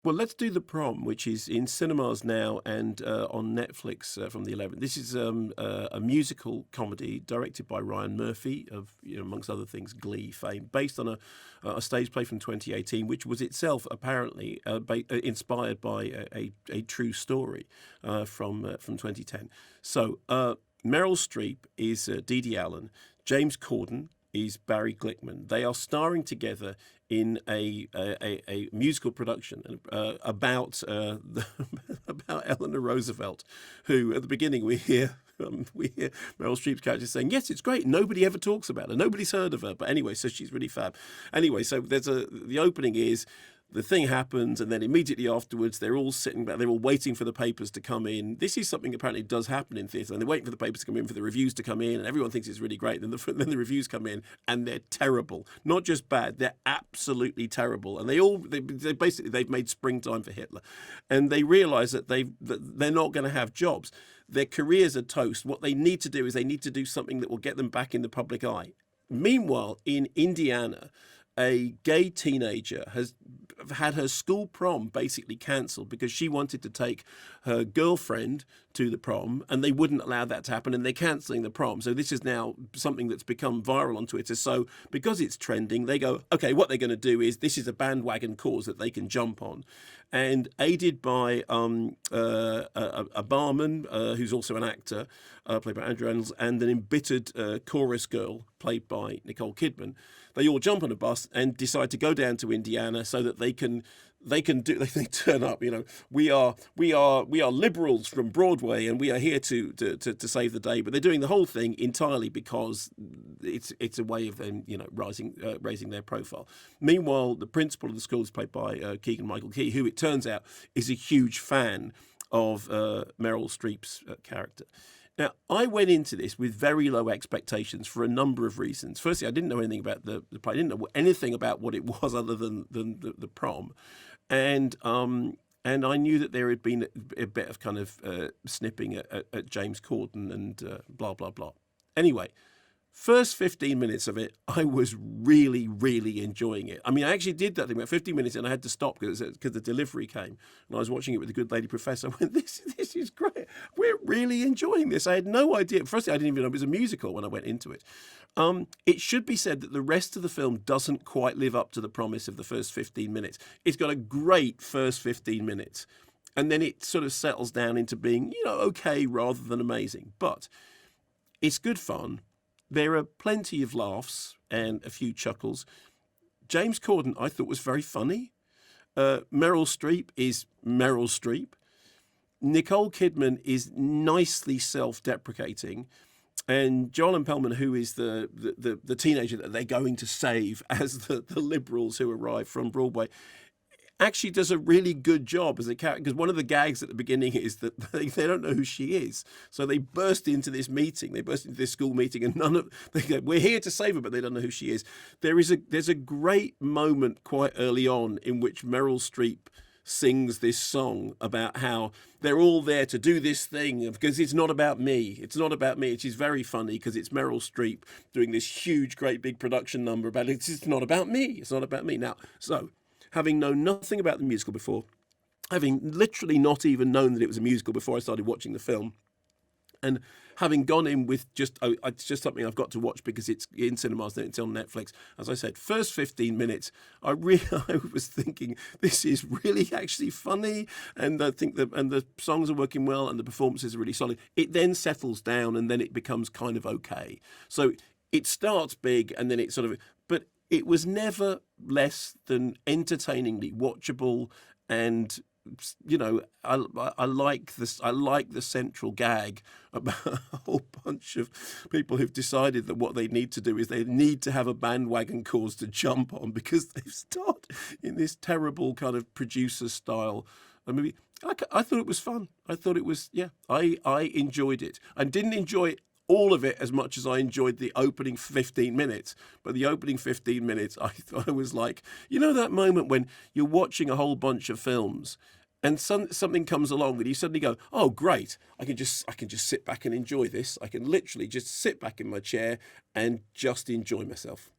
Well, let's do The Prom, which is in cinemas now and on Netflix from the 11th. This is a musical comedy directed by Ryan Murphy of, amongst other things, Glee fame, based on a stage play from 2018, which was itself apparently inspired by a true story from 2010. So Meryl Streep is Dee Dee Allen, James Corden is Barry Glickman. They are starring together in a musical production about about Eleanor Roosevelt, who at the beginning we hear Meryl Streep's character saying, "Yes, it's great. Nobody ever talks about her. Nobody's heard of her." But anyway, so she's really fab. Anyway, so the opening is. The thing happens, and then immediately afterwards, they're all sitting back. They're all waiting for the papers to come in. This is something apparently does happen in theatre, and they're waiting for the papers to come in, for the reviews to come in, and everyone thinks it's really great. Then the reviews come in, and they're terrible. Not just bad, they're absolutely terrible. And they basically they've made springtime for Hitler, and they realise that they're not going to have jobs. Their careers are toast. What they need to do is they need to do something that will get them back in the public eye. Meanwhile, in Indiana, a gay teenager has had her school prom basically cancelled because she wanted to take her girlfriend to the prom and they wouldn't allow that to happen, and they're cancelling the prom. So this is now something that's become viral on Twitter. So because it's trending, they go, okay, what they're going to do is this is a bandwagon cause that they can jump on. And aided by a barman who's also an actor, played by Andrew Reynolds, and an embittered chorus girl played by Nicole Kidman, they all jump on a bus and decide to go down to Indiana so that they turn up. We are liberals from Broadway, and we are here to save the day. But they're doing the whole thing entirely because it's a way of them raising their profile. Meanwhile, the principal of the school is played by Keegan-Michael Key, who it turns out is a huge fan of Meryl Streep's character. Now, I went into this with very low expectations for a number of reasons. Firstly, I didn't know anything about the play. I didn't know anything about what it was other than the prom. And I knew that there had been a bit of kind of snipping at James Corden and blah, blah, blah. Anyway, first 15 minutes of it, I was really, really enjoying it. I mean, I actually did that thing about 15 minutes and I had to stop because the delivery came. And I was watching it with the good lady professor. I went, this is great. We're really enjoying this. I had no idea. Firstly, I didn't even know it was a musical when I went into it. It should be said that the rest of the film doesn't quite live up to the promise of the first 15 minutes. It's got a great first 15 minutes. And then it sort of settles down into being, okay rather than amazing. But it's good fun. There are plenty of laughs and a few chuckles. James Corden, I thought, was very funny. Meryl Streep is Meryl Streep. Nicole Kidman is nicely self-deprecating. And Joel Pellman, who is the teenager that they're going to save as the liberals who arrive from Broadway, actually does a really good job as a character, because one of the gags at the beginning is that they don't know who she is. So they burst into this meeting, they burst into this school meeting, and they go, we're here to save her, but they don't know who she is. There's a great moment quite early on in which Meryl Streep sings this song about how they're all there to do this thing because it's not about me. It's not about me. It is very funny because it's Meryl Streep doing this huge, great big production number about it. It's not about me. It's not about me. Now, so having known nothing about the musical before, having literally not even known that it was a musical before I started watching the film, and having gone in with it's just something I've got to watch because it's in cinemas, then it's on Netflix. As I said, first 15 minutes, I was thinking this is really actually funny, and I think the songs are working well and the performances are really solid. It then settles down and then it becomes kind of okay. So it starts big and then it sort of, but it was never less than entertainingly watchable, and I like this. I like the central gag about a whole bunch of people who've decided that what they need to do is they need to have a bandwagon cause to jump on because they've starred in this terrible kind of producer style movie. I thought it was fun. I thought it was, I enjoyed it. I didn't enjoy all of it as much as I enjoyed the opening 15 minutes. But the opening 15 minutes, I was like, that moment when you're watching a whole bunch of films and something comes along and you suddenly go, oh, great, I can just sit back and enjoy this. I can literally just sit back in my chair and just enjoy myself.